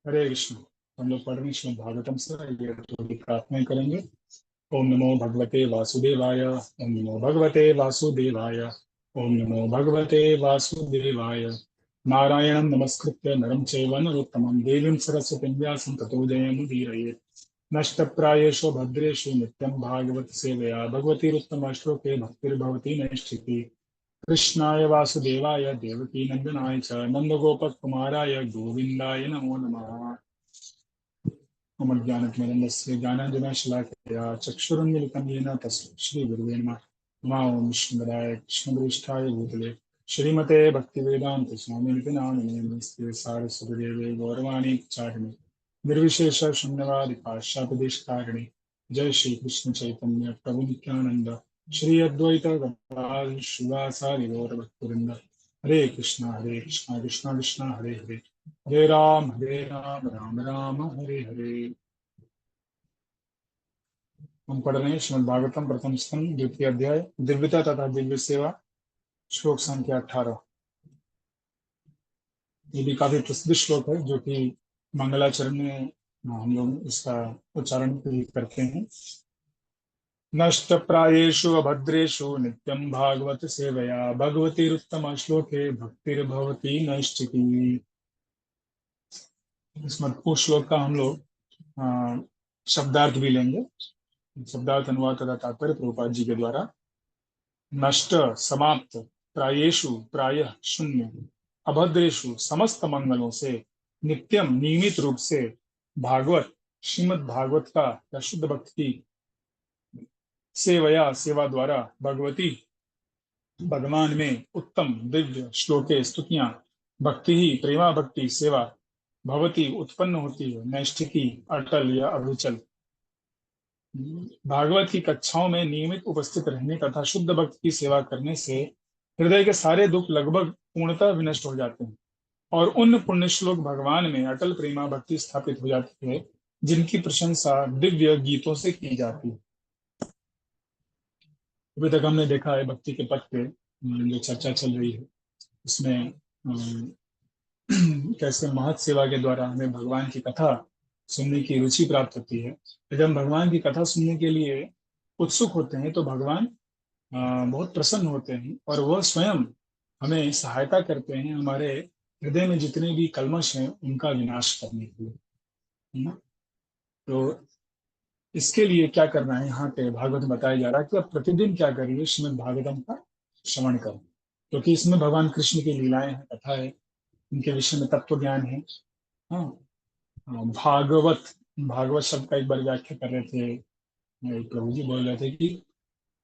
हरे कृष्ण। हम लोग पढ़ रहे हैं श्रीमद् भागवतम से। ये थोड़ी प्रार्थना करेंगे। ओम नमो भगवते वासुदेवाय, ओम नमो भगवते वासुदेवाय, ओम नमो भगवते वासुदेवाय। नारायणं नमस्कृत्य नरं चैव नरोत्तमं देवीं सरस्वतीं व्यासं ततो जयमुदीरयेत्। नष्टप्रायेषु भद्रेषु नित्यं भागवत सेवया भगवतीरुत्तम श्लोके भक्तिर्भवति नैष्ठिकी। कृष्णाय वासुदेवाय देवकी नंदनाय च नन्दगोपकुमाराय गोविन्दाय नमो नमः। मम ज्ञानज्ञानन्दस्य ज्ञानाञ्जनशलाकया चक्षुरुन्मिलितं येन तस्मै श्रीगुरुवे नमः। नमो विष्णुपदाय कृष्णप्रेष्ठाय भूतले श्रीमते भक्तिवेदान्त स्वामिनिति नामिने नमस्ते सारस्वतीदेवे गौरवाणी चारिणे निर्विशेष शून्यवादि पाश्चात्यदेशतारिणे। जय श्री कृष्ण चैतन्य प्रभु नित्यानंद श्री अद्वैत गदाधर शिवासादि गौर भक्तवृंद। हरे कृष्णा कृष्णा कृष्णा हरे हरे, हरे राम राम राम हरे हरे। हम पढ़ रहे हैं श्रीमद् भागवतम प्रथम स्कंद द्वितीय अध्याय दिव्यता तथा दिव्य सेवा, श्लोक संख्या 18। ये भी काफी प्रसिद्ध श्लोक है जो कि मंगलाचरण में हम लोग इसका उच्चारण भी करते हैं। नष्ट प्रायेषु अभद्रेषु नित्यं भागवत सेवया भगवतीरुत्तम श्लोके भक्तिर्भवति नैष्ठिकी। इस मधुर श्लोक का हम लोग शब्दार्थ भी लेंगे। शब्दार्थ अनुवाद तथा तात्पर्य प्रभुपाद जी के द्वारा। नष्ट समाप्त, प्रायेषु प्रायः शून्य, अभद्रेषु समस्त मंगलों से, नित्यम नियमित रूप से, भागवत श्रीमद् भागवत का या शुद्ध भक्ति की सेवया सेवा द्वारा भगवती भगवान में उत्तम दिव्य श्लोके स्तुतियां भक्ति ही प्रेमा भक्ति सेवा भवती उत्पन्न होती है नैष्ठिकी अटल या अविचल। भागवत की कक्षाओं में नियमित उपस्थित रहने तथा शुद्ध भक्त की सेवा करने से हृदय के सारे दुख लगभग पूर्णतः विनष्ट हो जाते हैं और उन पुण्य श्लोक भगवान में अटल प्रेमा भक्ति स्थापित हो जाती है जिनकी प्रशंसा दिव्य गीतों से की जाती है। अभी तक हमने देखा है भक्ति के पथ पे जो चर्चा चल रही है उसमें कैसे महत सेवा के द्वारा हमें भगवान की कथा सुनने की रुचि प्राप्त होती है। जब हम भगवान की कथा सुनने के लिए उत्सुक होते हैं तो भगवान बहुत प्रसन्न होते हैं और वह स्वयं हमें सहायता करते हैं हमारे हृदय में जितने भी कल्मश हैं उनका विनाश करने के लिए, है ना। तो इसके लिए क्या करना है, यहाँ पे भागवत में बताया जा रहा है कि आप प्रतिदिन क्या करिए, श्रीमद् भागवतम का श्रवण करें क्योंकि इसमें भगवान कृष्ण की लीलाएं हैं, कथा है, उनके विषय में तत्व ज्ञान है। हाँ। भागवत, भागवत शब्द का एक बार व्याख्या कर रहे थे, प्रभु जी बोल रहे थे कि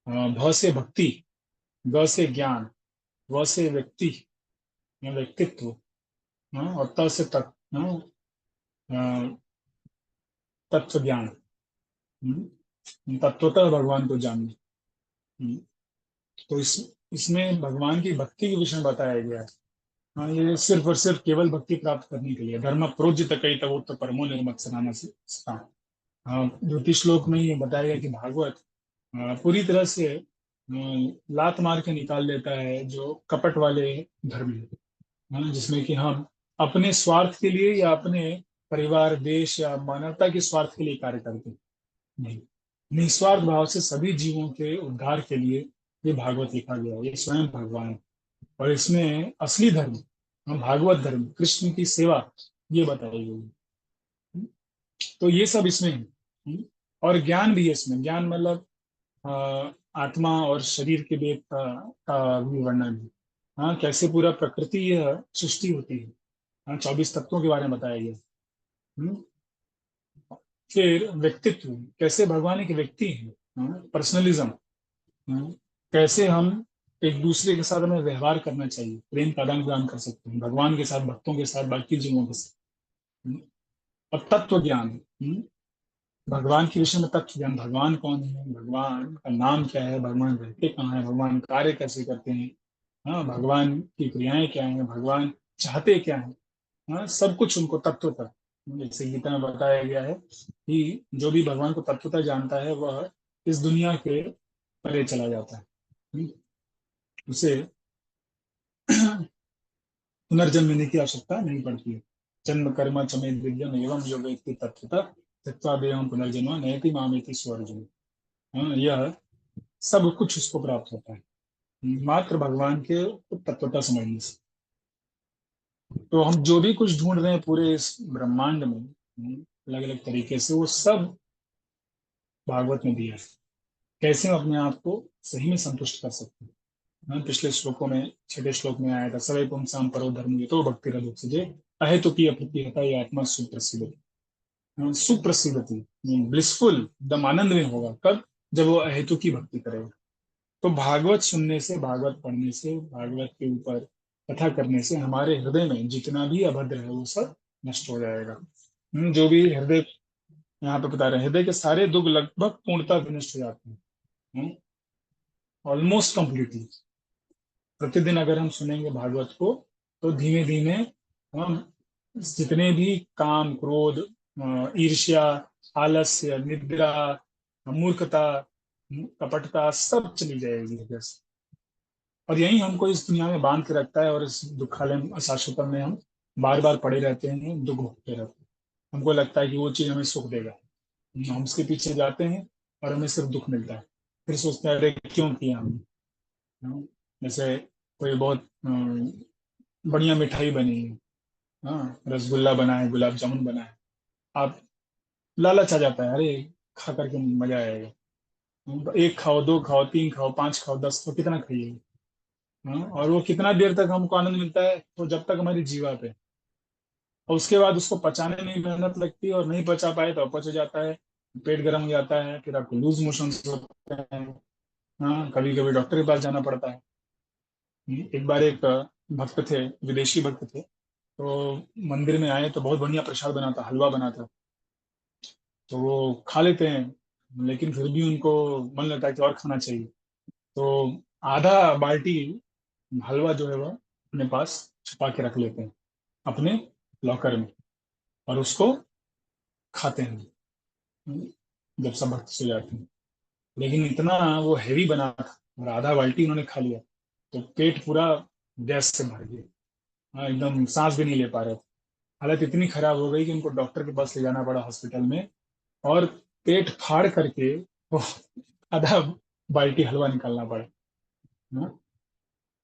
भ से भक्ति, ग से ज्ञान, व से व्यक्ति या व्यक्तित्व, हाँ, और त से तत्व, हाँ, तत्व ज्ञान, तत्वतः भगवान को जानना। हम्म, तो इसमें भगवान की भक्ति के विषय में बताया गया है। हाँ, ये सिर्फ और सिर्फ केवल भक्ति प्राप्त करने के लिए धर्म प्रोज्झित कई तवोत्तर परमो निर्मत्सनाम से। हाँ, ज्योतिष श्लोक में ये बताया गया कि भागवत पूरी तरह से लात मार के निकाल देता है जो कपट वाले धर्म है, हाँ, जिसमें कि हम अपने स्वार्थ के लिए या अपने परिवार देश या मानवता के स्वार्थ के लिए कार्य करते हैं। नहीं, निस्वार्थ भाव से सभी जीवों के उद्धार के लिए ये भागवत लिखा गया है। ये स्वयं भगवान है। और इसमें असली धर्म, हाँ, भागवत धर्म, कृष्ण की सेवा, ये बताई गई है। तो ये सब इसमें है। और ज्ञान भी है इसमें। ज्ञान मतलब आत्मा और शरीर के भेद का भी वर्णन है। हाँ, कैसे पूरा प्रकृति यह सृष्टि होती है। हाँ, 24 तत्वों के बारे में बताया गया। हम्म, फिर व्यक्तित्व, कैसे भगवान एक व्यक्ति है, पर्सनलिज्म, कैसे हम एक दूसरे के साथ हमें व्यवहार करना चाहिए, प्रेम का आदान प्रदान कर सकते हैं भगवान के साथ, भक्तों के साथ, बाकी जीवों के साथ। हम्म, और तत्व ज्ञान, भगवान के विषय में तत्व ज्ञान, भगवान कौन है, भगवान का नाम क्या है, भगवान रहते कहाँ है, भगवान कार्य कैसे करते हैं, हाँ, भगवान की क्रियाएं क्या हैं, भगवान चाहते क्या है, हाँ, सब कुछ उनको तत्वतः, जैसे गीता में बताया गया है कि जो भी भगवान को तत्वतः जानता है वह इस दुनिया के परे चला जाता है। उसे पुनर्जन्म लेने की आवश्यकता नहीं पड़ती है। जन्म कर्म चमे दिव्यम एवं यो वेत्ति तत्वतः त्यक्त्वा देहं पुनर्जन्म नयति मामेति सो अर्जुन। हाँ, यह सब कुछ उसको प्राप्त होता है मात्र भगवान के तत्वता समझने से। तो हम जो भी कुछ ढूंढ रहे हैं पूरे इस ब्रह्मांड में अलग अलग तरीके से, वो सब भागवत में दिया है। कैसे हम अपने आप को सही में संतुष्ट कर सकते हैं। पिछले श्लोकों में, छठे श्लोक में आया था, सवै पुंसाम परो धर्म ये तो भक्ति रदुत्सजे अहेतु की अप्रतिहता ये आत्मा सुप्रसिद्ध। सुप्रसिद्ध थी, ब्लिसफुल, एकदम आनंद में होगा कब, जब वो अहेतु की भक्ति करेगा। तो भागवत सुनने से, भागवत पढ़ने से, भागवत के ऊपर कथा करने से हमारे हृदय में जितना भी अभद्र है वो सब नष्ट हो जाएगा। जो भी हृदय, यहाँ पे बता रहे हैं, हृदय के सारे दुख लगभग पूर्णतः विनष्ट हो जाते हैं, ऑलमोस्ट कंप्लीटली। प्रतिदिन अगर हम सुनेंगे भागवत को तो धीमे धीमे हम जितने भी काम, क्रोध, ईर्ष्या, आलस्य, निद्रा, मूर्खता, कपटता सब चली जाएगी हृदय से। और यही हमको इस दुनिया में बांध के रखता है, और इस दुखालय शाश्वतम में हम बार बार पड़े रहते हैं, दुख भोगते रहते हैं। हमको लगता है कि वो चीज हमें सुख देगा, हम उसके पीछे जाते हैं और हमें सिर्फ दुख मिलता है। फिर सोचते हैं अरे क्यों किया हमने। जैसे कोई बहुत बढ़िया मिठाई बनी है, हाँ, रसगुल्ला बना है, गुलाब जामुन बना है, आप, लालच आ जाता है, अरे खा करके मजा आएगा। एक खाओ, दो खाओ, तीन खाओ, पांच खाओ, 10 खाओ, कितना खाइए। हाँ, और वो कितना देर तक हमको आनंद मिलता है, तो जब तक हमारी जीवा पे, और उसके बाद उसको पचाने में मेहनत लगती है, और नहीं पचा पाए तो अपच हो जाता है, पेट गर्म हो जाता है, फिर आपको लूज मोशन होते हैं। हाँ, कभी कभी डॉक्टर के पास जाना पड़ता है। एक बार एक भक्त थे, विदेशी भक्त थे, तो मंदिर में आए तो बहुत बढ़िया प्रसाद बना था, हलवा बना था। तो वो खा लेते हैं, लेकिन फिर भी उनको मन लगता है कि और खाना चाहिए। तो आधा बाल्टी हलवा जो है वह अपने पास छुपा के रख लेते हैं अपने लॉकर में, और उसको खाते हैं जब सब भक्त सो जाते हैं। लेकिन इतना वो हैवी बना था, और आधा बाल्टी उन्होंने खा लिया, तो पेट पूरा गैस से भर गया। हाँ, एकदम सांस भी नहीं ले पा रहे थे। हालत इतनी खराब हो गई कि उनको डॉक्टर के पास ले जाना पड़ा हॉस्पिटल में, और पेट फाड़ करके वो आधा बाल्टी हलवा निकालना पड़ा। हाँ?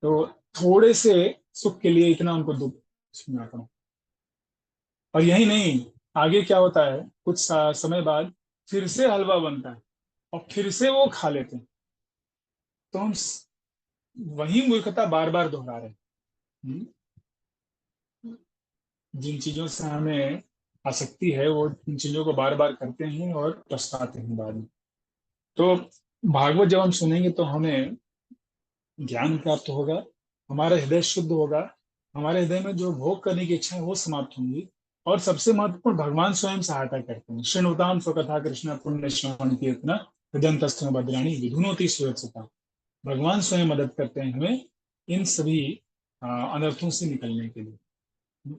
तो थोड़े से सुख के लिए इतना उनको दुख सुनना पड़ा। और यही नहीं, आगे क्या होता है, कुछ समय बाद फिर से हलवा बनता है, और फिर से वो खा लेते हैं। तो हम वही मूर्खता बार बार दोहरा रहे हैं। हम्म? जिन चीजों से हमें आसक्ति है, वो इन चीजों को बार बार करते हैं और पछताते हैं बाद में। तो भागवत जब हम सुनेंगे तो हमें ज्ञान प्राप्त होगा, हमारा हृदय शुद्ध होगा, हमारे हृदय में जो भोग करने की इच्छा है वो समाप्त होंगी। और सबसे महत्वपूर्ण, भगवान स्वयं सहायता करते हैं। शृणुताम स्वकथा कृष्ण पुण्य श्रवण कीर्तन हृदयंतस्थ भद्राणी विधुनोति सुरक्षिता। भगवान स्वयं मदद करते हैं हमें इन सभी अनर्थों से निकलने के लिए।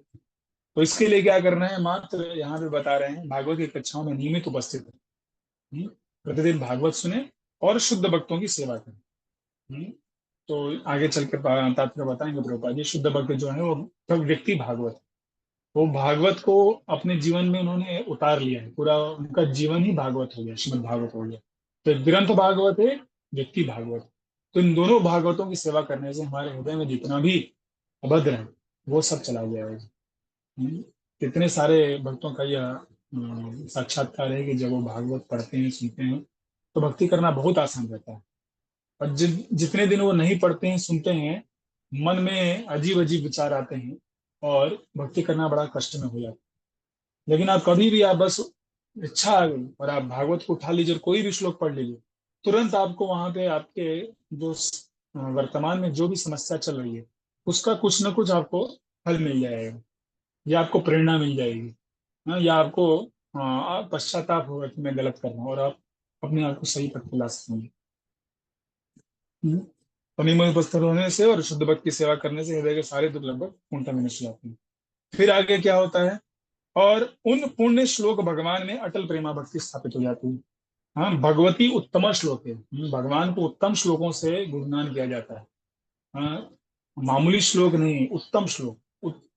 तो इसके लिए क्या करना है, मात्र यहाँ पे बता रहे हैं, भागवत की कक्षाओं में नियमित उपस्थित है, प्रतिदिन भागवत सुने और शुद्ध भक्तों की सेवा करें। हम्म, तो आगे चल के तात्पर्य बताएंगे प्रभुपाद जी। शुद्ध भक्त जो है वो व्यक्ति भागवत, वो भागवत को अपने जीवन में उन्होंने उतार लिया है, पूरा उनका जीवन ही भागवत हो गया, श्रीमद् भागवत हो गया। तो एक ग्रंथ भागवत है, व्यक्ति भागवत। तो इन दोनों भागवतों की सेवा करने से हमारे हृदय में जितना भी अभद्र है वो सब चला जाएगा। हम्म, कितने सारे भक्तों का यह साक्षात्कार है कि जब वो भागवत पढ़ते हैं, सुनते हैं, तो भक्ति करना बहुत आसान रहता है। और जितने दिन वो नहीं पढ़ते हैं, सुनते हैं, मन में अजीब अजीब विचार आते हैं, और भक्ति करना बड़ा कष्ट में हो जाता है। लेकिन आप कभी भी, आप बस इच्छा आ गई और आप भागवत को उठा लीजिए और कोई भी श्लोक पढ़ लीजिए, तुरंत आपको वहां पे आपके जो वर्तमान में जो भी समस्या चल रही है उसका कुछ ना कुछ आपको हल मिल जाएगा, या आपको प्रेरणा मिल जाएगी। हाँ, या आपको पश्चाताप होगा कि मैं गलत कर रहा हूँ, और आप अपने आप को सही पथ पे ला सकेंगे। पानी में उपस्थित होने से और शुद्ध भक्त की सेवा करने से हृदय के सारे दुख लगभग पूर्णतः विनष्ट हो जाते हैं। फिर आगे क्या होता है, और उन पुण्य श्लोक भगवान में अटल प्रेमा भक्ति स्थापित हो जाती है। हाँ, भगवती उत्तम श्लोक है। भगवान को उत्तम श्लोकों से गुणगान किया जाता है। हाँ, मामूली श्लोक नहीं, उत्तम श्लोक,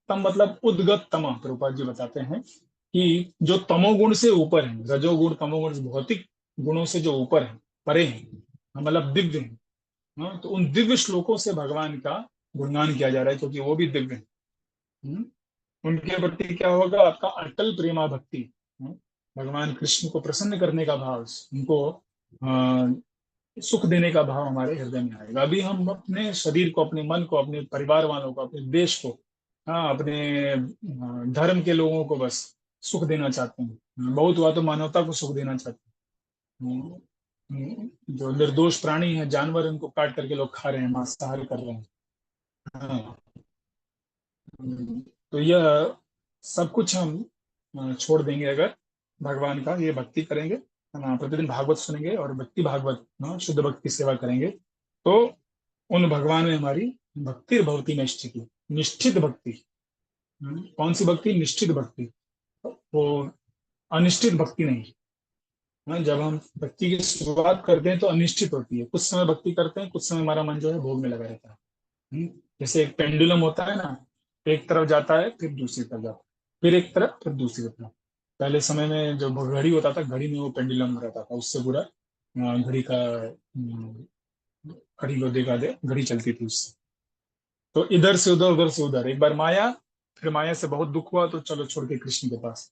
तम मतलब उद्गत तम, प्रभुपाद जी बताते हैं कि जो तमोगुण से ऊपर है, रजोगुण तमोगुण भौतिक गुणों से जो ऊपर है, परे हैं, मतलब दिव्य है। हाँ, तो उन दिव्य श्लोकों से भगवान का गुणगान किया जा रहा है, क्योंकि वो भी दिव्य है। हम्म, उनके प्रति क्या होगा, आपका अटल प्रेमा भक्ति। हम्म, भगवान कृष्ण को प्रसन्न करने का भाव, उनको सुख देने का भाव हमारे हृदय में आएगा। अभी हम अपने शरीर को, अपने मन को, अपने परिवार वालों को, अपने देश को, हाँ, अपने धर्म के लोगों को बस सुख देना चाहते हैं। बहुत हुआ तो मानवता को सुख देना चाहते हैं। जो निर्दोष प्राणी है, जानवर, उनको काट करके लोग खा रहे हैं, मांसाहार कर रहे हैं। हाँ। तो यह सब कुछ हम छोड़ देंगे अगर भगवान का ये भक्ति करेंगे, है ना, प्रतिदिन भागवत सुनेंगे और भक्ति भागवत, शुद्ध भक्ति सेवा करेंगे, तो उन भगवान में हमारी भक्ति भवती निश्चित, निश्चित भक्ति। कौन सी भक्ति? निश्चित भक्ति। वो अनिश्चित भक्ति नहीं। जब हम भक्ति की शुरुआत करते हैं तो अनिश्चित होती है, कुछ समय भक्ति करते हैं, कुछ समय हमारा मन जो है भोग में लगा रहता है। हम्म, जैसे एक पेंडुलम होता है ना, एक तरफ जाता है फिर दूसरी तरफ जाता है, फिर एक तरफ फिर दूसरी तरफ। पहले समय में जो घड़ी होता था, घड़ी में वो पेंडुलम रहता था, उससे पूरा घड़ी का घड़ी को देखा दे, घड़ी चलती थी उससे। तो इधर से उधर, उधर से उधर, एक बार माया, फिर माया से बहुत दुख हुआ तो चलो छोड़ के कृष्ण के पास।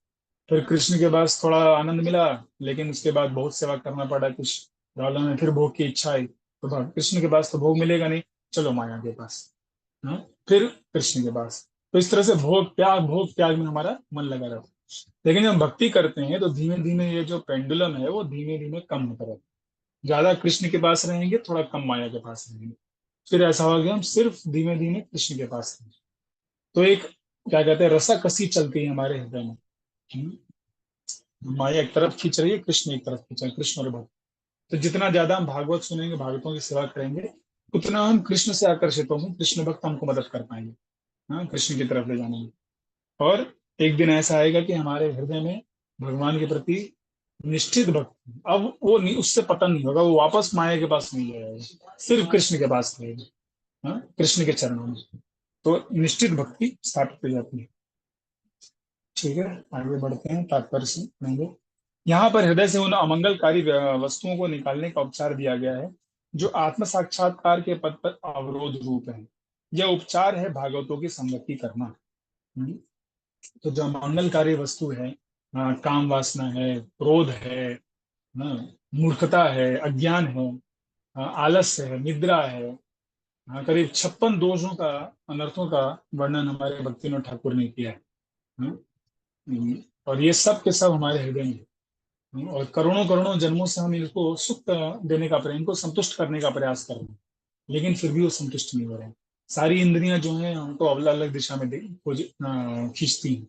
फिर कृष्ण के पास थोड़ा आनंद मिला, लेकिन उसके बाद बहुत सेवा करना पड़ा, कुछ प्रॉब्लम है, फिर भोग की इच्छा आई, तो कृष्ण के पास तो भोग मिलेगा नहीं, चलो माया के पास। हाँ, फिर कृष्ण के पास। तो इस तरह से भोग त्याग में हमारा मन लगा रहता है। लेकिन जब हम भक्ति करते हैं तो धीमे धीमे ये जो पेंडुलम है वो धीमे धीमे कम होता रहता है। ज्यादा कृष्ण के पास रहेंगे, थोड़ा कम माया के पास रहेंगे, फिर ऐसा होगा कि हम सिर्फ धीमे धीमे कृष्ण के पास रहेंगे। तो एक, क्या कहते हैं, रसा कसी चलती है हमारे हृदय में। हम्म, माया एक तरफ खींच रही है, कृष्ण एक तरफ खींच रहे हैं, कृष्ण और भक्त। तो जितना ज्यादा हम भागवत सुनेंगे, भागवतों की सेवा करेंगे, उतना हम कृष्ण से आकर्षित होंगे, कृष्ण भक्त हमको मदद कर पाएंगे, हाँ, कृष्ण की तरफ ले जाने में। और एक दिन ऐसा आएगा कि हमारे हृदय में भगवान के प्रति निश्चित भक्ति, अब वो नहीं, उससे पतन नहीं होगा, वो वापस माया के पास नहीं जाएगा, सिर्फ कृष्ण के पास रहेगा, हाँ, कृष्ण के चरणों में। तो निश्चित भक्ति स्थापित हो जाती है। ठीक है, आगे बढ़ते हैं, तात्पर्य से पढ़ेंगे। यहाँ पर हृदय से उन अमंगलकारी वस्तुओं को निकालने का उपचार दिया गया है, जो आत्म साक्षात्कार के पद पर अवरोध रूप है। यह उपचार है भागवतों की संगति करना। हम्म, तो जो मंगलकारी वस्तु है, काम वासना है, क्रोध है, मूर्खता है, अज्ञान है, आलस्य है, निद्रा है, करीब 56 दोषों का, अनर्थों का वर्णन हमारे भक्तिनाथ ठाकुर ने किया है। हाँ, और ये सब के सब हमारे हृदय में है। और करोड़ों करोड़ों जन्मों से हम इनको सुख देने का प्रयास, इनको संतुष्ट करने का प्रयास कर रहे हैं, लेकिन फिर भी वो संतुष्ट नहीं हो रहे हैं। सारी इंद्रियां जो हैं हमको अलग अलग दिशा में खींचती हैं।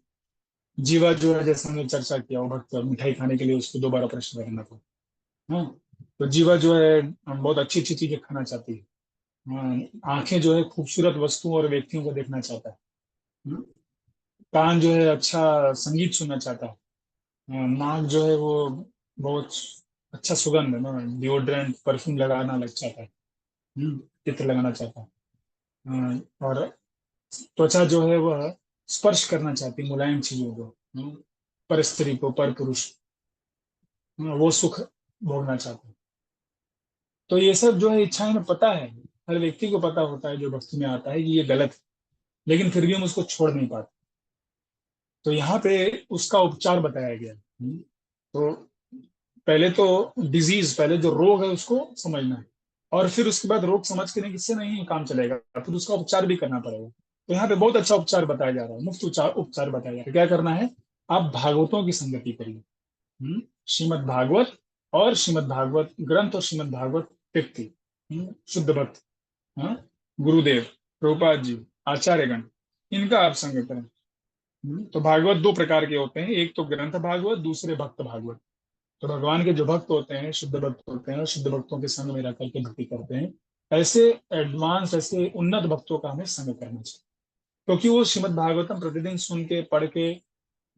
जीवा जो है, जैसे हमने चर्चा किया, वो भक्त मिठाई खाने के लिए उसको दोबारा प्रश्न करना था। हाँ, तो जीवा जो है बहुत अच्छी अच्छी चीजें खाना चाहती है। आंखें जो है खूबसूरत वस्तुओं और व्यक्तियों को देखना चाहता है। हाँ, कान जो है अच्छा संगीत सुनना चाहता है। नाक जो है वो बहुत अच्छा सुगंध है ना, डिओड्रेंट परफ्यूम लगाना लग चाहता है। चित्र लगाना चाहता है। और त्वचा जो है वह स्पर्श करना चाहती है मुलायम चीजों को। पर स्त्री को, पर पुरुष, वो सुख भोगना चाहता है। तो ये सब जो है इच्छाएं, हमें पता है, हर व्यक्ति को पता होता है जो भक्ति में आता है कि ये गलत है, लेकिन फिर भी हम उसको छोड़ नहीं पाते। तो यहाँ पे उसका उपचार बताया गया है। तो पहले तो डिजीज, पहले जो रोग है उसको समझना है, और फिर उसके बाद रोग समझ के नहीं, किससे नहीं काम चलेगा, फिर उसका उपचार भी करना पड़ेगा। तो यहाँ पे बहुत अच्छा उपचार बताया जा रहा है, मुफ्त उपचार उपचार बताया जा रहा है। क्या करना है? आप भागवतों की संगति करिए। श्रीमद् भागवत और श्रीमद् भागवत ग्रंथ और श्रीमद् भागवत व्यक्ति, शुद्ध भक्त, हाँ, गुरुदेव, प्रभुपाद जी, आचार्यगण, इनका आप संग करें। तो भागवत दो प्रकार के होते हैं, एक तो ग्रंथ भागवत, दूसरे भक्त भागवत। तो भगवान के जो भक्त होते हैं, शुद्ध भक्त होते हैं, और शुद्ध भक्तों के संग में रह करके भक्ति करते हैं, ऐसे एडवांस, ऐसे उन्नत भक्तों का हमें संग करना चाहिए, क्योंकि वो श्रीमद् भागवतम प्रतिदिन सुन के, पढ़ के,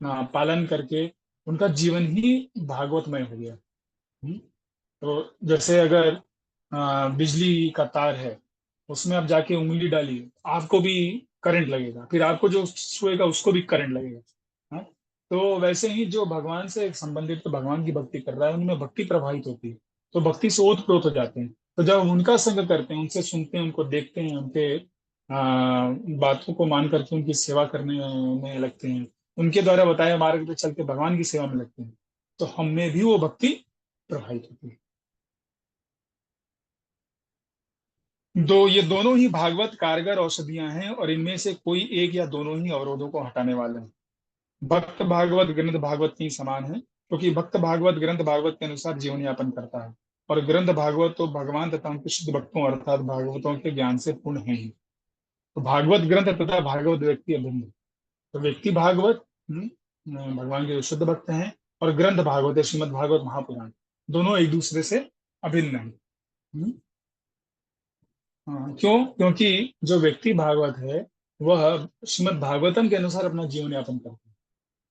पालन करके, उनका जीवन ही भागवतमय हो गया। हम्म, तो जैसे अगर बिजली का तार है, उसमें आप जाके उंगली डालिए, आपको भी करंट लगेगा, फिर आपको जो छुएगा उसको भी करंट लगेगा। हाँ? तो वैसे ही जो भगवान से संबंधित, तो भगवान की भक्ति कर रहा है, उनमें भक्ति प्रभावित होती है, तो भक्ति से ओतप्रोत हो जाते हैं। तो जब हम उनका संग करते हैं, उनसे सुनते हैं, उनको देखते हैं, उनके बातों को मान करके उनकी सेवा करने में लगते हैं, उनके द्वारा बताए मार्ग पे चल के भगवान की सेवा में लगते हैं, तो हम में भी वो भक्ति प्रभावित होती है। ये दोनों ही भागवत कारगर औषधियां हैं, और इनमें से कोई एक या दोनों ही अवरोधों को हटाने वाले हैं। भक्त भागवत ग्रंथ भागवत के ही समान है, क्योंकि भक्त भागवत ग्रंथ भागवत के अनुसार जीवन यापन करता है, और ग्रंथ भागवत तो भगवान तथा उनके शुद्ध भक्तों अर्थात भागवतों के ज्ञान से पूर्ण है ही। तो भागवत ग्रंथ तथा भागवत व्यक्ति अभिन्न है। तो व्यक्ति भागवत भगवान के जो शुद्ध भक्त हैं, और ग्रंथ भागवत है श्रीमद् भागवत महापुराण, दोनों एक दूसरे से अभिन्न है। हम्म, हाँ, क्यों? क्योंकि जो व्यक्ति भागवत है वह श्रीमद् भागवतम के अनुसार अपना जीवन यापन करता है।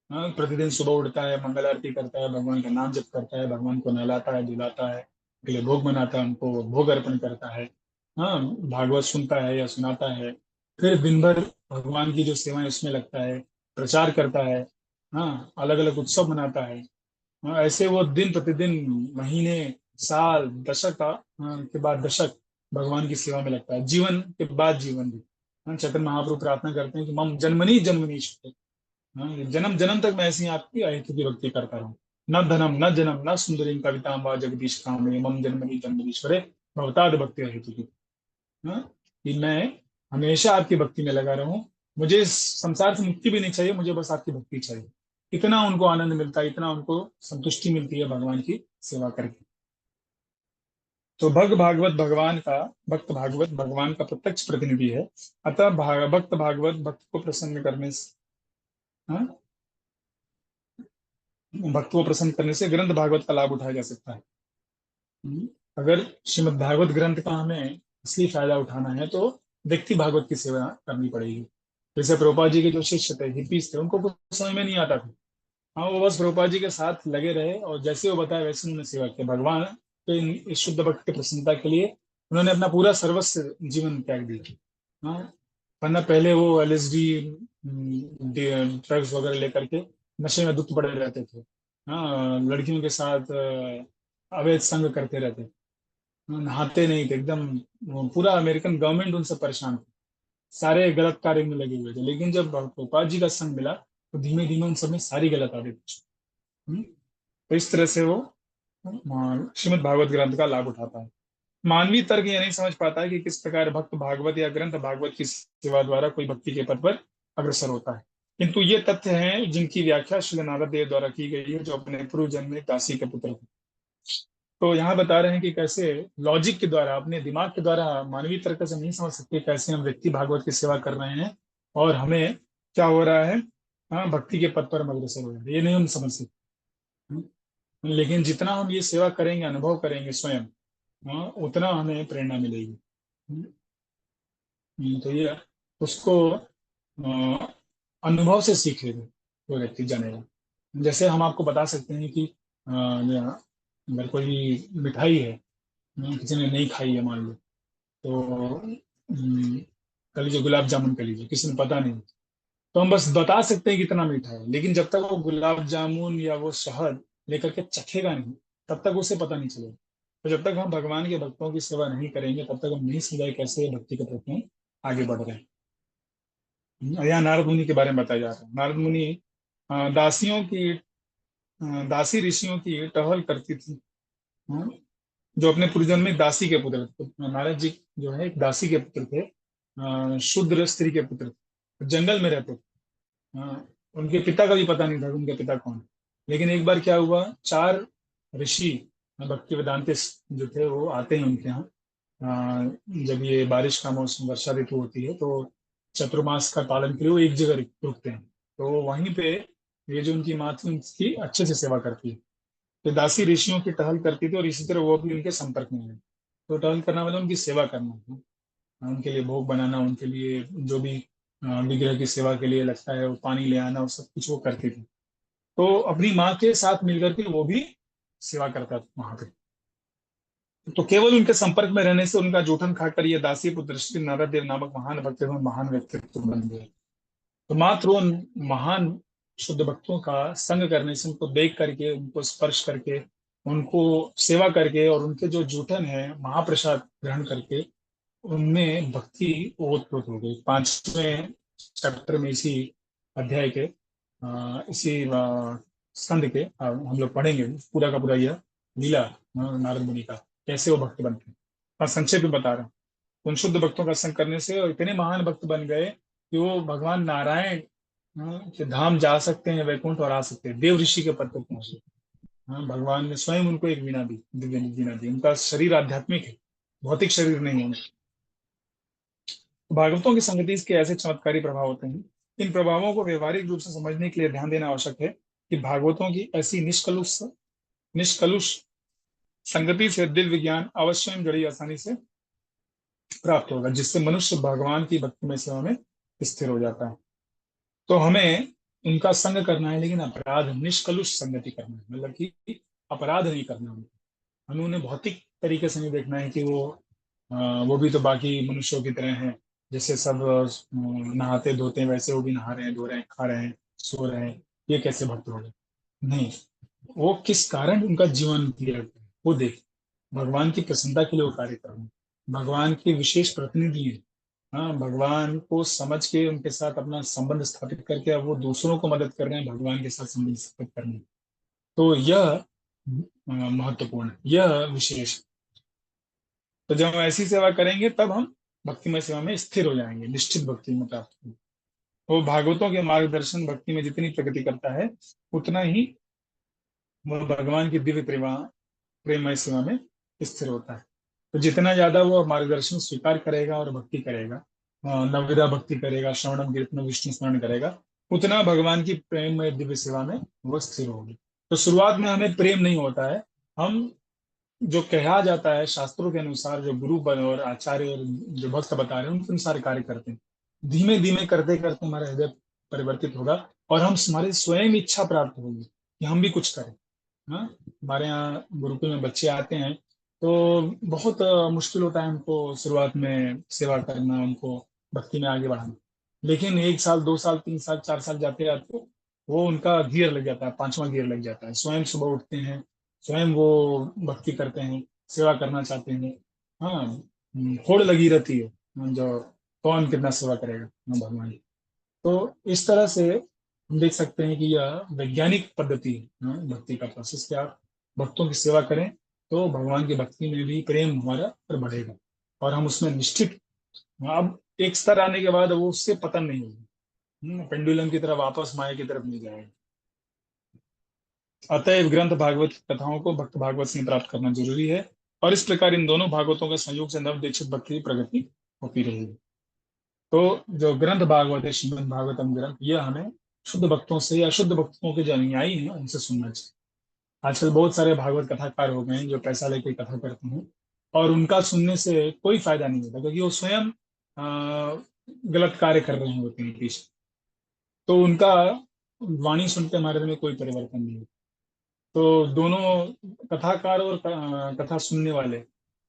हाँ, प्रतिदिन सुबह उठता है, मंगल आरती करता है, भगवान का नाम जप करता है, भगवान को नहलाता है, धुलाता है, उनके लिए भोग बनाता है, उनको भोग अर्पण करता है। हाँ, भागवत सुनता है या सुनाता है, फिर दिन भर भगवान की जो सेवा है उसमें लगता है, प्रचार करता है। हाँ, अलग अलग उत्सव मनाता है। हाँ, ऐसे वो दिन प्रतिदिन, महीने, साल, दशक के बाद दशक भगवान की सेवा में लगता है, जीवन के बाद जीवन भी। हाँ, चैतन्य महाप्रभु प्रार्थना करते हैं कि मम जन्मनी जन्मनी। हाँ, ये जन्म जन्म तक मैं ऐसी आपकी अहेतु की भक्ति करता रहूं। न धनम न जनम न सुंदरी कवितां वा जगदीश कामये मम जन्मनि जन्मनीश्वरे भवताद भक्ति अहेतु की। हाँ, कि मैं हमेशा आपकी भक्ति में लगा रहूं, मुझे इस संसार से मुक्ति भी नहीं चाहिए, मुझे बस आपकी भक्ति चाहिए। इतना उनको आनंद मिलता है, इतना उनको संतुष्टि मिलती है भगवान की सेवा करके। तो भक्त भागवत भगवान का प्रत्यक्ष प्रतिनिधि है। अतः भक्त भागवत भक्त को प्रसन्न करने से, हाँ, भक्त को प्रसन्न करने से ग्रंथ भागवत का लाभ उठाया जा सकता है। हम्म, अगर श्रीमद् भागवत ग्रंथ का हमें असली फायदा उठाना है तो व्यक्ति भागवत की सेवा करनी पड़ेगी। जैसे प्रभुपाद जी के जो शिष्य थे, हिप्पीज थे, उनको कुछ समझ में नहीं आता था। हाँ, वो बस प्रभुपाद जी के साथ लगे रहे, और जैसे वो बताया वैसे उन्होंने सेवा की। भगवान के इस शुद्ध भक्त की प्रसन्नता के लिए उन्होंने अपना पूरा सर्वस्व जीवन त्याग दिया। हाँ, वरना पहले वो LSD ड्रग्स वगैरह लेकर के नशे में धुत पड़े रहते थे। हाँ, लड़कियों के साथ अवैध संग करते रहते थे। नहाते नहीं थे एकदम। वो पूरा अमेरिकन गवर्नमेंट उनसे परेशान थी, सारे गलत कार्य में लगे हुए थे। लेकिन जब गोपाल जी का संग मिला तो धीमे धीमे उन सब में सारी गलत आदतें हम्म, तो इस तरह से वो श्रीमद् भागवत ग्रंथ का लाभ उठाता है। मानवीय तर्क ये नहीं समझ पाता है कि किस प्रकार भक्त भागवत या ग्रंथ भागवत की सेवा द्वारा कोई भक्ति के पथ पर अग्रसर होता है। किंतु ये तथ्य हैं जिनकी व्याख्या श्री नारद देव द्वारा की गई है, जो अपने पूर्व जन्म में दासी के पुत्र थे। तो यहाँ बता रहे हैं कि कैसे लॉजिक के द्वारा, अपने दिमाग के द्वारा, मानवीय तर्क से नहीं समझ सकते कैसे हम व्यक्ति भागवत की सेवा कर रहे हैं, और हमें क्या हो रहा है। हाँ, भक्ति के पथ पर हम अग्रसर हो रहे हैं, ये नहीं हम समझ सकते। लेकिन जितना हम ये सेवा करेंगे, अनुभव करेंगे स्वयं, हाँ, उतना हमें प्रेरणा मिलेगी। तो ये उसको अनुभव से सीखेगा वो व्यक्ति, जानेगा। जैसे हम आपको बता सकते हैं कि अगर कोई मिठाई है, किसी ने नहीं खाई है मान लो, तो कह लीजिए गुलाब जामुन कह लीजिए, किसी ने पता नहीं, तो हम बस बता सकते हैं कि कितना मीठा है, लेकिन जब तक वो गुलाब जामुन या वो शहद लेकर के चखेगा नहीं, तब तक उसे पता नहीं चलेगा। तो जब तक हम भगवान के भक्तों की सेवा नहीं करेंगे, तब तक हम नहीं समझाए कैसे ये भक्ति के प्रति हम आगे बढ़ रहे हैं। यहाँ नारद मुनि के बारे में बताया जा रहा है। नारद मुनि दासी ऋषियों की टहल करती थी। हाँ, जो अपने पूर्वजन्म में दासी के पुत्र थे। तो नारद जी जो है एक दासी के पुत्र थे, शूद्र स्त्री के पुत्र थे, जंगल में रहते थे। हाँ, उनके पिता का भी पता नहीं था कि उनके पिता कौन है। लेकिन एक बार क्या हुआ, 4 ऋषि भक्ति वेदांत जो थे वो आते हैं उनके यहाँ। जब ये बारिश का मौसम, वर्षा ऋतु होती है, तो चतुर्मास का पालन के लिए वो एक जगह रुकते हैं। तो वहीं पे ये जो उनकी माँ थी उनकी अच्छे से सेवा करती है। तो दासी ऋषियों की टहल करती थी, और इसी तरह वो भी उनके संपर्क में है। तो टहल करना मतलब उनकी सेवा करना है। उनके लिए भोग बनाना, उनके लिए जो भी विग्रह की सेवा के लिए लगता है, वो पानी ले आना, वो सब कुछ वो करती थी। तो अपनी माँ के साथ मिलकर के वो भी सेवा करता था वहां पे। तो केवल उनके संपर्क में रहने से, उनका जूठन खाकर ये दासी पुत्र श्री नारद देव नामक महान भक्त एवं महान व्यक्तित्व बन गए। तो मात्र उन महान शुद्ध भक्तों का संग करने से, उनको देख करके, उनको स्पर्श करके, उनको सेवा करके, और उनके जो जूठन है महाप्रसाद ग्रहण करके, उनमें भक्ति ओतप्रोत हो गई। 5वें चैप्टर में, इसी अध्याय के इसी स्कंद के हम लोग पढ़ेंगे पूरा का पूरा यह लीला नारद मुनि का, कैसे वो भक्त बनते हैं। और संक्षेप में बता रहा हूँ। उन शुद्ध भक्तों का संग करने से और इतने महान भक्त बन गए कि वो भगवान नारायण के धाम जा सकते हैं, वैकुंठ, और आ सकते हैं, देव ऋषि के पद तक पहुंचे। भगवान ने स्वयं उनको एक वीणा दी, दिव्य वीणा दी। उनका शरीर आध्यात्मिक है, भौतिक शरीर नहीं है। भागवतों की संगति के ऐसे चमत्कारी प्रभाव होते हैं। इन प्रभावों को व्यवहारिक रूप से समझने के लिए ध्यान देना आवश्यक है कि भागवतों की ऐसी निष्कलुष निष्कलुष संगति से दिव्य ज्ञान अवश्य जड़ी आसानी से प्राप्त होगा, जिससे मनुष्य भगवान की भक्ति में सेवा में स्थिर हो जाता है। तो हमें उनका संग करना है, लेकिन अपराध निष्कलुष संगति करना है, मतलब कि अपराध नहीं करना है। हमें उन्हें भौतिक तरीके से नहीं देखना है कि वो भी तो बाकी मनुष्यों की तरह हैं, जैसे सब नहाते धोते हैं वैसे वो भी नहा रहे हैं, धो रहे हैं, खा रहे हैं, सो रहे हैं, ये कैसे भक्त हो गए? नहीं, वो किस कारण उनका जीवन क्लियर है वो देख। भगवान की प्रसन्नता के लिए वो कार्य कर रहे हैं, भगवान के विशेष प्रतिनिधि हैं। हाँ, भगवान को समझ के उनके साथ अपना संबंध स्थापित करके अब वो दूसरों को मदद कर रहे हैं भगवान के साथ संबंध स्थापित करने में। तो यह महत्वपूर्ण है, यह विशेष है। तो जब हम ऐसी सेवा करेंगे तब हम भक्तिमय सेवा में स्थिर हो जाएंगे, निश्चित भक्ति में प्राप्त होंगे। वो भागवतों के मार्गदर्शन भक्ति में जितनी प्रगति करता है, उतना ही वह भगवान की दिव्य प्रेममय सेवा में स्थिर होता है। तो जितना ज्यादा वो मार्गदर्शन स्वीकार करेगा और भक्ति करेगा, नवविधा भक्ति करेगा, श्रवणम कीर्तन विष्णु स्मरण करेगा, उतना भगवान की प्रेममय दिव्य सेवा में वो स्थिर होगी। तो शुरुआत में हमें प्रेम नहीं होता है। हम, जो कहा जाता है शास्त्रों के अनुसार, जो गुरु बन और आचार्य और जो भक्त बता रहे हैं उनके अनुसार कार्य करते हैं, धीमे धीमे करते करते हमारा हृदय परिवर्तित होगा, और हम, हमारी स्वयं इच्छा प्राप्त होगी कि हम भी कुछ करें। हाँ, हमारे यहाँ गुरुकुल में बच्चे आते हैं, तो बहुत मुश्किल होता है उनको शुरुआत में सेवा करना, उनको भक्ति में आगे बढ़ाना। लेकिन 1 साल, 2 साल, 3 साल, 4 साल जाते जाते वो, उनका गियर लग जाता है, 5वां गियर लग जाता है, स्वयं सुबह उठते हैं, स्वयं वो भक्ति करते हैं, सेवा करना चाहते हैं। हाँ, होड़ लगी रहती है, जो कौन कितना सेवा करेगा भगवान की। तो इस तरह से हम देख सकते हैं कि यह वैज्ञानिक पद्धति है, भक्ति का प्रोसेस, कि आप भक्तों की सेवा करें तो भगवान की भक्ति में भी प्रेम हमारा पर बढ़ेगा, और हम उसमें निश्चित, अब एक स्तर आने के बाद वो उससे पतन नहीं होगी, पेंडुलम की तरफ वापस माया की तरफ नहीं जाएगा। अतएव ग्रंथ भागवत कथाओं को भक्त भागवत से प्राप्त करना जरूरी है, और इस प्रकार इन दोनों भागवतों के संयोग से नव दीक्षित भक्ति की प्रगति होती रहेगी। तो जो ग्रंथ भागवत है, श्रीमद् भागवतम ग्रंथ, यह हमें शुद्ध भक्तों से या शुद्ध भक्तों के जो अनुयायी हैं उनसे सुनना चाहिए। आजकल बहुत सारे भागवत कथाकार हो गए हैं जो पैसा लेके कथा करते हैं, और उनका सुनने से कोई फायदा नहीं होता, क्योंकि वो स्वयं गलत कार्य कर रहे होते हैं पीछे। तो उनका वाणी सुन के हमारे में कोई परिवर्तन नहीं होता। तो दोनों कथाकार और कथा सुनने वाले,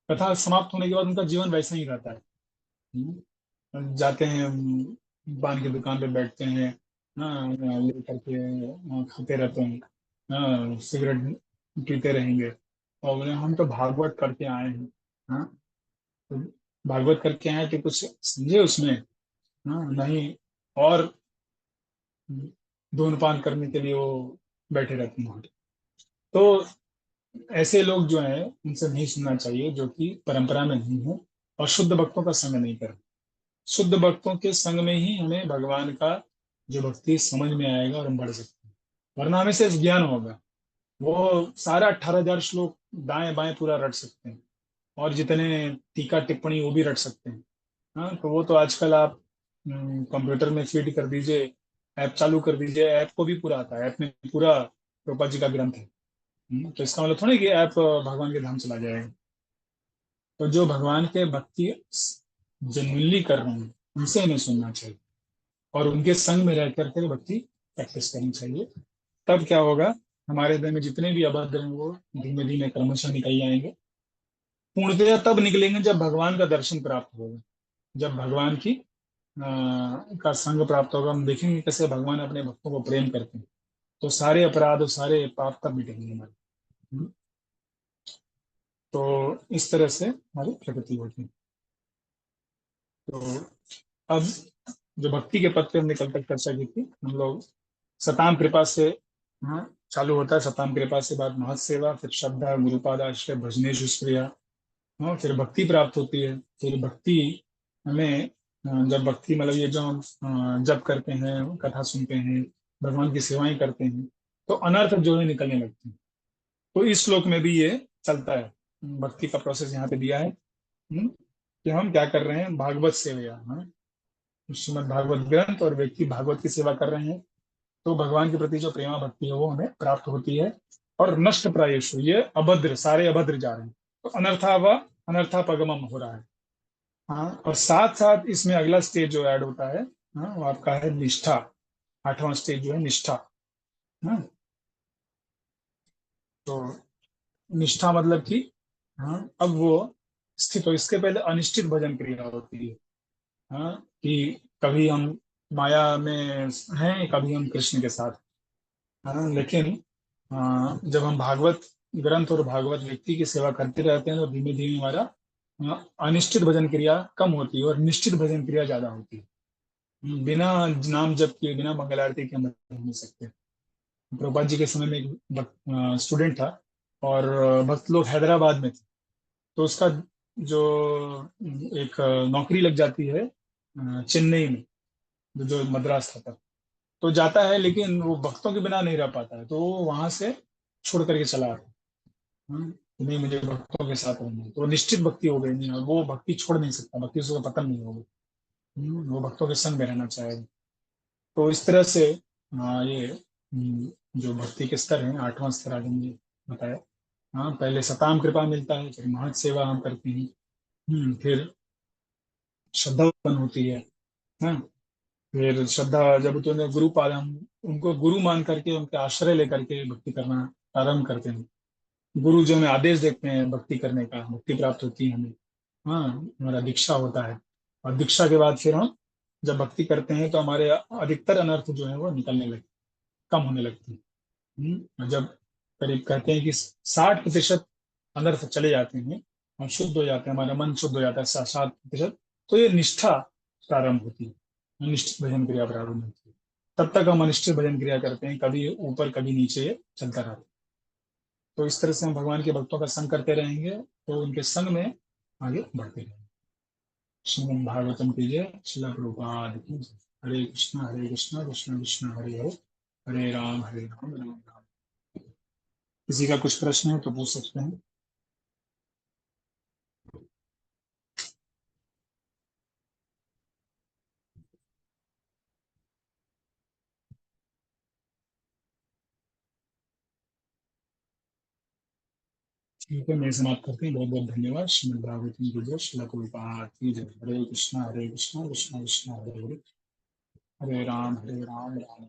कथा समाप्त होने के बाद उनका जीवन वैसा ही रहता है। जाते हैं, पान की दुकान पे बैठते हैं, हाँ, ले करके खाते रहते हैं, हाँ, सिगरेट पीते रहेंगे, और बोले हम तो भागवत करके आए हैं। हाँ, तो भागवत करके आए तो कुछ समझे उसमें? हाँ, नहीं। और धूम्रपान करने के लिए वो बैठे रहते हैं वहाँ। तो ऐसे लोग जो हैं उनसे नहीं सुनना चाहिए, जो कि परंपरा में नहीं है और शुद्ध भक्तों का संग नहीं कर। शुद्ध भक्तों के संग में ही हमें भगवान का जो भक्ति समझ में आएगा और हम बढ़ सकते हैं, वरना हमें सिर्फ ज्ञान होगा। वो सारा 18,000 श्लोक दाएं बाएं पूरा रट सकते हैं, और जितने टीका टिप्पणी वो भी रट सकते हैं। हाँ, तो वो तो आजकल आप कंप्यूटर में फीड कर दीजिए, ऐप चालू कर दीजिए, ऐप को भी पूरा आता है, ऐप में पूरा रूपा जी का ग्रंथ है। तो इसका मतलब थोड़ी कि ऐप भगवान के धाम चला जाएगा। तो जो भगवान के भक्ति जेन्युइनली कर रहे हैं उनसे हमें सुनना चाहिए, और उनके संग में रह करके भक्ति प्रैक्टिस करनी चाहिए। तब क्या होगा, हमारे हृदय में जितने भी अभद्र हैं वो धीमे धीमे क्रमशः निकल जाएंगे, पूर्णतया तब निकलेंगे जब भगवान का दर्शन प्राप्त होगा, जब भगवान की का संग प्राप्त होगा। हम देखेंगे कैसे भगवान अपने भक्तों को प्रेम करते हैं, तो सारे अपराध और सारे पाप तब मिटेंगे हमारे। हम्म, तो इस तरह से हमारी प्रगति होती है। तो अब जो भक्ति के पद पे हमने कल तक चर्चा की थी, हम लोग सताम कृपा से, हाँ, चालू होता है सताम कृपा से, बाद महत सेवा, फिर श्रद्धा, गुरुपाद आश्रय, भजनेशु स्प्रिया, हाँ, फिर भक्ति प्राप्त होती है। फिर भक्ति हमें जब भक्ति मतलब ये जो हम जप करते हैं, कथा सुनते हैं, भगवान की सेवाएं करते हैं, तो अनर्थ जो है निकलने लगते हैं। तो इस श्लोक में भी ये चलता है, भक्ति का प्रोसेस यहाँ पे दिया है। कि हम क्या कर रहे हैं, भागवत सेवया, हाँ, श्रीमद् भागवत ग्रंथ और व्यक्ति भागवत की सेवा कर रहे हैं, तो भगवान के प्रति जो प्रेमा भक्ति है वो हमें प्राप्त होती है। और नष्ट प्रायेषु, ये अभद्र, सारे अभद्र जा रहे हैं, तो अनर्था व अनर्थापगमम हो रहा है। हाँ, और साथ साथ इसमें अगला स्टेज जो ऐड होता है, हाँ, वो आपका है निष्ठा। आठवां स्टेज जो है निष्ठा। हाँ, तो निष्ठा मतलब कि, हाँ, अब वो स्थित हो, इसके पहले अनिश्चित भजन क्रिया होती है। हाँ, कि कभी हम माया में हैं, कभी हम कृष्ण के साथ। हाँ, लेकिन जब हम भागवत ग्रंथ और भागवत व्यक्ति की सेवा करते रहते हैं, तो धीमे धीमे हमारा अनिश्चित भजन क्रिया कम होती है और निश्चित भजन क्रिया ज्यादा होती है। बिना नाम जप किए, बिना मंगल आरती के हम रह नहीं सकते। प्रभुपाद जी के समय में एक स्टूडेंट था, और भक्त लोग हैदराबाद में थे, तो उसका जो एक नौकरी लग जाती है चेन्नई में, जो मद्रास था तब, तो जाता है, लेकिन वो भक्तों के बिना नहीं रह पाता है, तो वो वहां से छोड़ करके चला आता है। कि नहीं, मुझे भक्तों के साथ रहना है, तो वो निश्चित भक्ति हो गई, नहीं, और वो भक्ति छोड़ नहीं सकता, भक्ति से उसका पतन नहीं होगा। वो भक्तों के संग में रहना चाहेगा। तो इस तरह से ये जो भक्ति के स्तर हैं, आठवां स्तर आगे हमने बताया। हाँ, पहले सताम कृपा मिलता है, फिर महत सेवा हम करते हैं, फिर श्रद्धा उत्पन्न होती है। हाँ, फिर श्रद्धा जब तो गुरु पाद, हम उनको गुरु मान करके उनके आश्रय लेकर के भक्ति करना प्रारंभ करते हैं। गुरु जो हमें आदेश देते हैं भक्ति करने का, भक्ति प्राप्त होती है हमें। हाँ, हमारा दीक्षा होता है, और दीक्षा के बाद फिर हम जब भक्ति करते हैं, तो हमारे अधिकतर अनर्थ जो है वो निकलने लगते, कम होने लगते हैं। जब करीब कहते हैं कि 60% अनर्थ चले जाते हैं, हम शुद्ध हो जाते हैं, हमारा मन शुद्ध हो जाता है 60%, तो ये निष्ठा प्रारंभ होती है, अनिष्ट भजन क्रिया प्रारंभ होती है। तब तक हम अनिष्ट भजन क्रिया करते हैं, कभी ऊपर कभी नीचे, ये चलता रहता है। तो इस तरह से हम भगवान के भक्तों का संग करते रहेंगे, तो उनके संग में आगे बढ़ते रहेंगे। श्रीमद् भागवतम की जय, श्रील प्रभुपाद की जय। हरे कृष्णा हरे कृष्णा, कृष्ण कृष्ण हरे हरे, हरे राम राम राम। किसी का कुछ प्रश्न है तो पूछ सकते हैं। ठीक है, मैं समाप्त करते हैं। बहुत बहुत धन्यवाद। श्रीमद् भागवतम की जय, श्रील प्रभुपाद की जय। हरे कृष्णा कृष्ण कृष्ण हरे हरे, हरे राम राम।